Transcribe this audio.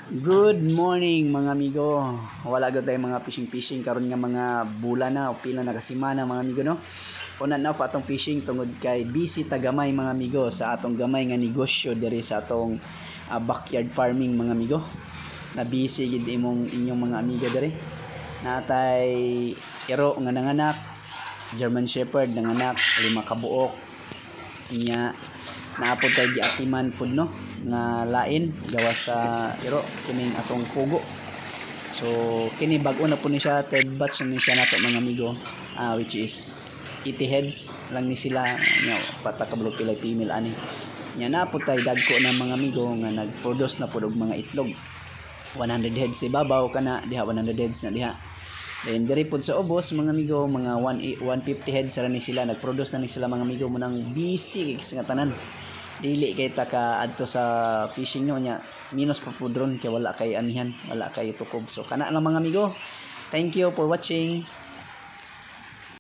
Good morning mga amigo. Wala gyud tay mga fishing karon nga mga bulan na o pila na kasimana mga amigo no. Una na pa atong fishing tungod kay busy tagamay mga amigo sa atong gamay nga negosyo diri sa atong backyard farming mga amigo. Na busy gid inyong mga amigo diri. Natay iro nga nanganak, German Shepherd nanganak, 5 ka buok. Nya naapod tay giatiman pud no nga lain gawas sa iro kining atong pugo. So kini bag-o na po ni siya, third batch na ni siya nato mga amigo, which is 80 heads lang ni sila nya patakablo pilay female ani. Nya napod tay dagko na mga amigo nga nag-produce na pud og mga itlog. 100 heads sa ibabaw kana diha, 100 heads na diha. Then diri pod sa ubos mga amigo, mga 150 heads ra ni sila, nag-produce na ni sila mga amigo mo nang busy sa tanan. Dili kay ta ka adto sa fishing nyo nya minus pa pud ron kay wala kay anihan, wala kay tukob. So kana lang mga amigo. Thank you for watching.